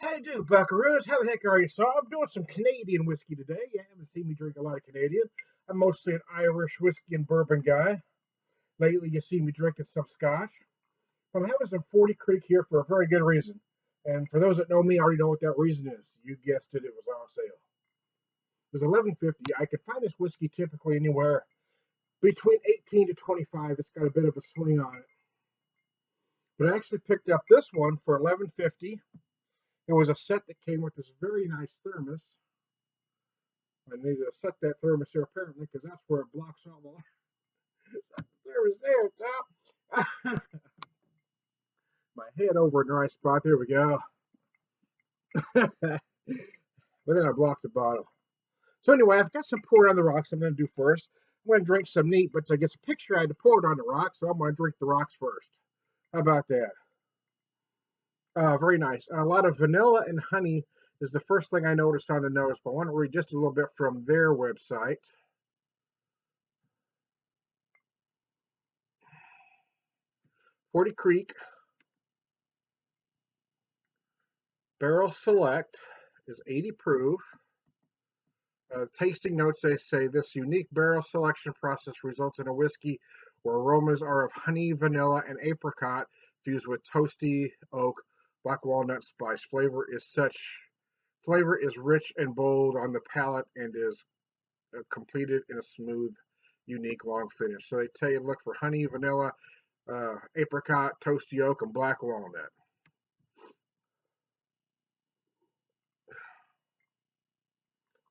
How you do, buckaroos? How the heck are you? So I'm doing some Canadian whiskey today. You haven't seen me drink a lot of Canadian. I'm mostly an Irish whiskey and bourbon guy. Lately, you see me drinking some Scotch. I'm having some 40 Creek here for a very good reason. And for those that know me, I already know what that reason is. You guessed it, it was on sale. It was 11.50. I could find this whiskey typically anywhere between 18 to 25. It's got a bit of a swing on it. But I actually picked up this one for 11.50. It was a set that came with this very nice thermos. I need to set that thermos here apparently because that's where it blocks all the light. There was there, top. My head over in the right spot. There we go. But then I blocked the bottle. So anyway, I've got some poured on the rocks I'm going to do first. I'm going to drink some neat, but to get some picture, I had to pour it on the rocks, so I'm going to drink the rocks first. How about that? Very nice. A lot of vanilla and honey is the first thing I noticed on the nose, but I want to read just a little bit from their website. 40 Creek Barrel Select is 80 proof. Tasting notes, they say this unique barrel selection process results in a whiskey where aromas are of honey, vanilla, and apricot fused with toasty oak, black walnut spice. Flavor is rich and bold on the palate and is completed in a smooth, unique long finish. So they tell you look for honey, vanilla, apricot, toasty oak, and black walnut.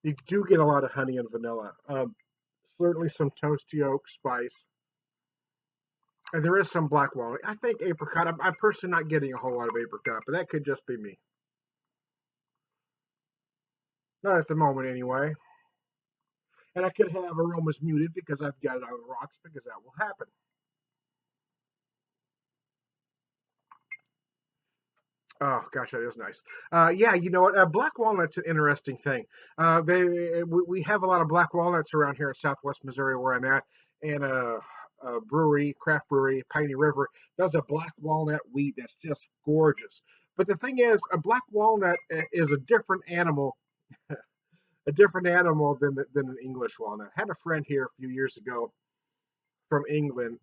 You do get a lot of honey and vanilla. Certainly some toasty oak spice. And there is some black walnut. I think apricot. I'm personally not getting a whole lot of apricot, but that could just be me. Not at the moment, anyway. And I could have aromas muted because I've got it on the rocks because that will happen. Oh gosh, that is nice. Yeah, you know what? Black walnut's an interesting thing. We have a lot of black walnuts around here in Southwest Missouri where I'm at, and a brewery, craft brewery, Piney River, does a black walnut wheat that's just gorgeous. But the thing is, a black walnut is a different animal than an English walnut. I had a friend here a few years ago from England,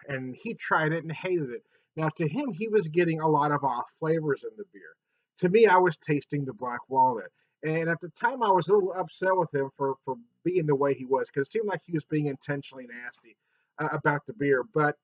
and he tried it and hated it. Now, to him, he was getting a lot of off flavors in the beer. To me, I was tasting the black walnut. And at the time, I was a little upset with him for being the way he was because it seemed like he was being intentionally nasty about the beer. But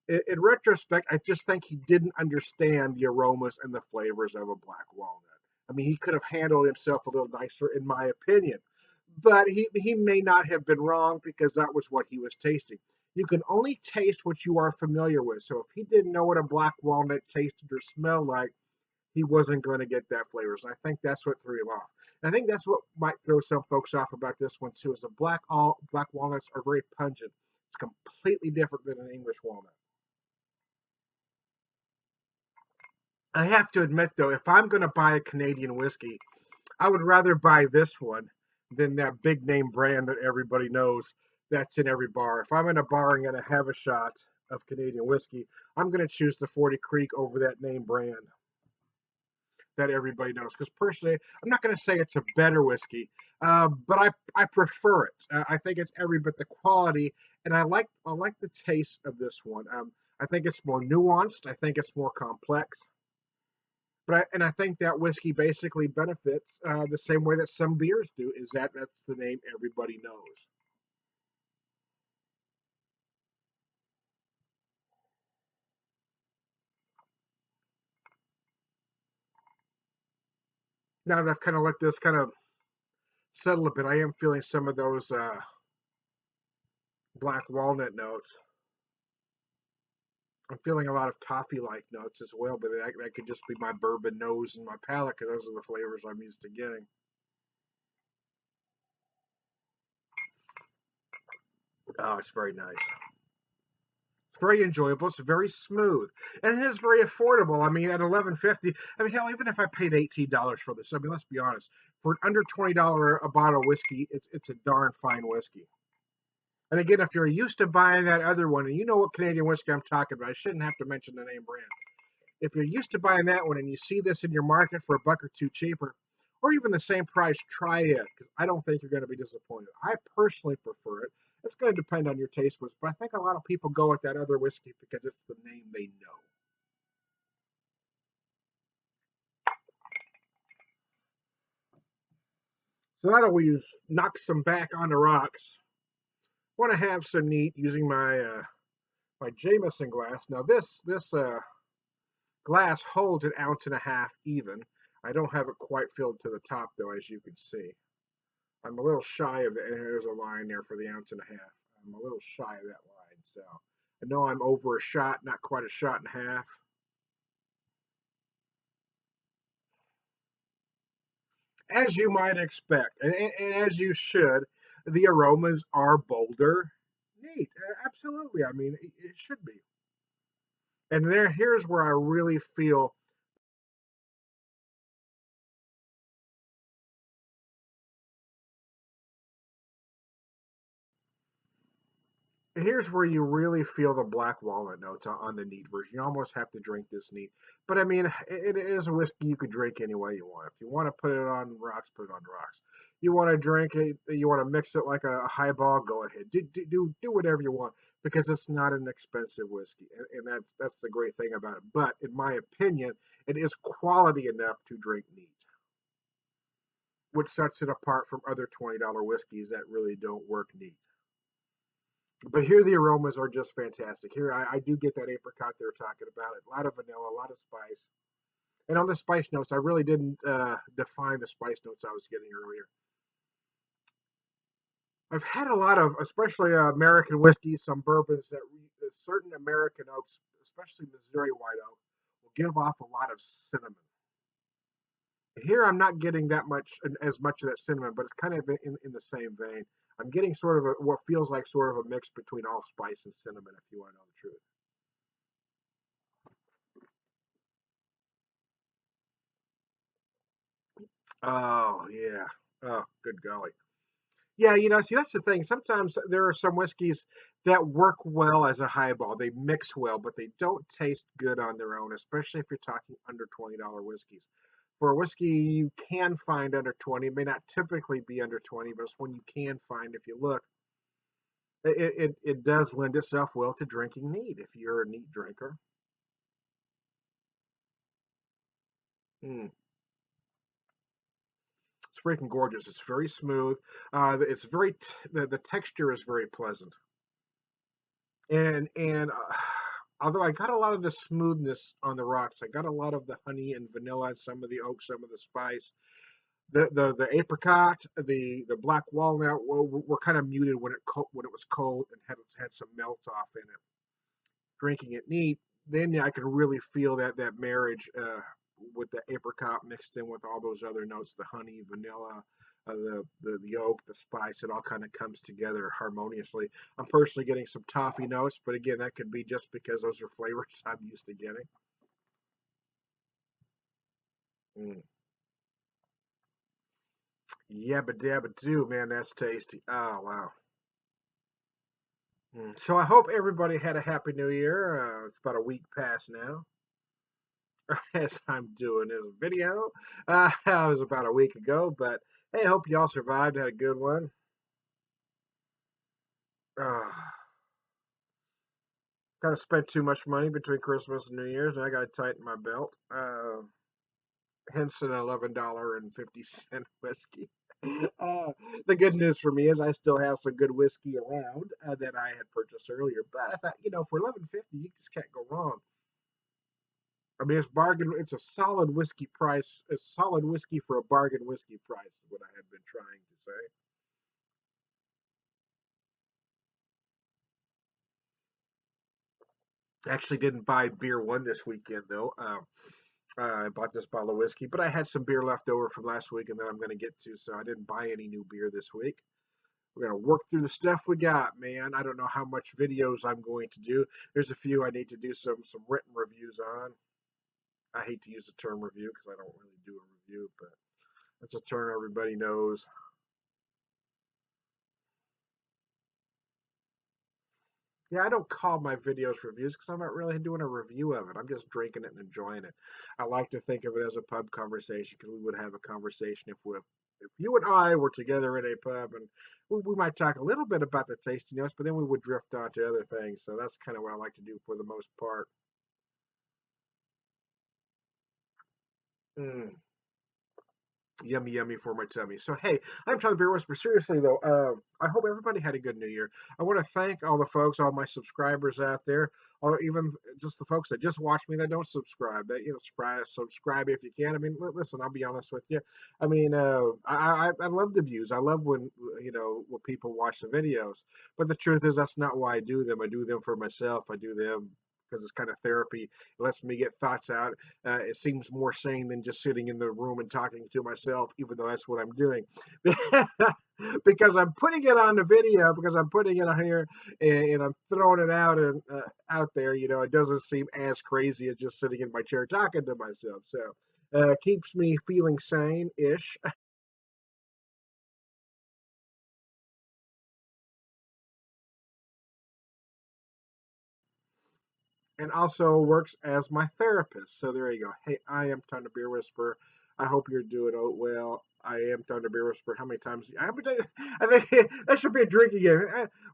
in retrospect, I just think he didn't understand the aromas and the flavors of a black walnut. I mean, he could have handled himself a little nicer, in my opinion. But he may not have been wrong because that was what he was tasting. You can only taste what you are familiar with. So if he didn't know what a black walnut tasted or smelled like, he wasn't going to get that flavors. And I think that's what threw him off. And I think that's what might throw some folks off about this one too. Is the black walnuts are very pungent. It's completely different than an English walnut. I have to admit though, if I'm going to buy a Canadian whiskey, I would rather buy this one than that big name brand that everybody knows that's in every bar. If I'm in a bar and going to have a shot of Canadian whiskey, I'm going to choose the 40 Creek over that name brand that everybody knows. Because personally, I'm not going to say it's a better whiskey, but I prefer it. I think it's every bit the quality, and I like the taste of this one. I think it's more nuanced. I think it's more complex. And I think that whiskey basically benefits the same way that some beers do. Is that's the name everybody knows. Now that I've kind of let this kind of settle a bit, I am feeling some of those black walnut notes. I'm feeling a lot of toffee-like notes as well, but that could just be my bourbon nose and my palate because those are the flavors I'm used to getting. Oh, it's very nice. It's very enjoyable. It's very smooth, and it is very affordable. I mean, at 11.50, I mean, hell, even if I paid $18 for this, I mean, let's be honest, for under $20 a bottle of whiskey, it's a darn fine whiskey. And again, if you're used to buying that other one, and you know what Canadian whiskey I'm talking about, I shouldn't have to mention the name brand. If you're used to buying that one and you see this in your market for a buck or two cheaper, or even the same price, try it because I don't think you're going to be disappointed. I personally prefer it. It's going to depend on your taste buds, but I think a lot of people go with that other whiskey because it's the name they know. So now that we've knocked some back on the rocks, I want to have some neat using my Jameson glass. Now this glass holds an ounce and a half even. I don't have it quite filled to the top though, as you can see. I'm a little shy of it, and there's a line there for the ounce and a half. I'm a little shy of that line, so I know I'm over a shot, not quite a shot and a half. As you might expect, and as you should, the aromas are bolder. Neat, absolutely. I mean, it should be. And here's where I really feel. Here's where you really feel the black walnut notes on the neat version. You almost have to drink this neat. But I mean, it is a whiskey you could drink any way you want. If you want to put it on rocks, put it on rocks. You want to drink it, you want to mix it like a highball, go ahead. Do whatever you want because it's not an expensive whiskey. And that's the great thing about it. But in my opinion, it is quality enough to drink neat, which sets it apart from other $20 whiskeys that really don't work neat. But here the aromas are just fantastic. Here I do get that apricot they were talking about. A lot of vanilla, a lot of spice. And on the spice notes, I really didn't define the spice notes I was getting earlier. I've had a lot of, especially American whiskeys, some bourbons that certain American oaks, especially Missouri white oak, will give off a lot of cinnamon. Here I'm not getting that much, as much of that cinnamon, but it's kind of in the same vein. I'm getting sort of what feels like sort of a mix between allspice and cinnamon, if you want to know the truth. Oh yeah. Oh, good golly. Yeah, see, that's the thing. Sometimes there are some whiskeys that work well as a highball. They mix well, but they don't taste good on their own, especially if you're talking under $20 whiskeys. For a whiskey you can find under 20, it may not typically be under 20, but it's one you can find if you look. It does lend itself well to drinking neat if you're a neat drinker. Mm, it's freaking gorgeous. It's very smooth. It's the texture is very pleasant. And although I got a lot of the smoothness on the rocks, I got a lot of the honey and vanilla, some of the oak, some of the spice. The apricot, the black walnut were kind of muted when it was cold and had some melt off in it. Drinking it neat, then I could really feel that marriage with the apricot mixed in with all those other notes, the honey, vanilla, the oak, the spice. It all kind of comes together harmoniously. I'm personally getting some toffee notes, but again, that could be just because those are flavors I'm used to getting. Mm. Yabba dabba do, man, that's tasty. Oh wow. So I hope everybody had a happy new year. It's about a week past now as I'm doing this video. It was about a week ago, but hey, I hope y'all survived, had a good one. Uh, Kind of spent too much money between Christmas and New Year's, and I got to tighten my belt. Hence an $11.50 whiskey. Uh, the good news for me is I still have some good whiskey around that I had purchased earlier. But I thought, for 11.50, you just can't go wrong. I mean, it's bargain. It's a solid whiskey price. A solid whiskey for a bargain whiskey price is what I have been trying to say. Actually, didn't buy beer one this weekend though. I bought this bottle of whiskey, but I had some beer left over from last week, and that I'm going to get to, so I didn't buy any new beer this week. We're going to work through the stuff we got, man. I don't know how much videos I'm going to do. There's a few I need to do some written reviews on. I hate to use the term review because I don't really do a review, but that's a term everybody knows. Yeah, I don't call my videos reviews because I'm not really doing a review of it. I'm just drinking it and enjoying it. I like to think of it as a pub conversation because we would have a conversation if you and I were together in a pub and we might talk a little bit about the tasting notes, but then we would drift on to other things. So that's kind of what I like to do for the most part. Mm. Yummy, yummy for my tummy. So, hey, I'm Tyler Beer Whisper. Seriously, though, I hope everybody had a good New Year. I want to thank all the folks, all my subscribers out there, or even just the folks that just watch me that don't subscribe. That subscribe if you can. I mean, listen, I'll be honest with you. I mean, I love the views. I love when people watch the videos. But the truth is, that's not why I do them. I do them for myself. I do them because it's kind of therapy. It lets me get thoughts out. It seems more sane than just sitting in the room and talking to myself, even though that's what I'm doing. Because I'm putting it on the video, because I'm putting it on here, and I'm throwing it out and out there. It doesn't seem as crazy as just sitting in my chair talking to myself. So keeps me feeling sane-ish. And also works as my therapist. So there you go. Hey, I am Thunder Beer Whisperer. I hope you're doing well. I am Thunder Beer Whisperer. How many times? I think that should be a drinking game.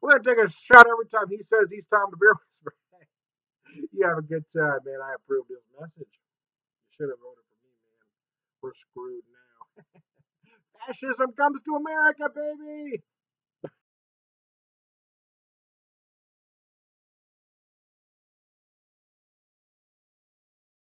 We're gonna take a shot every time he says he's Tom the Beer Whisperer. You have a good time, man. I approve this message. You should have voted for me, man. We're screwed now. Fascism comes to America, baby.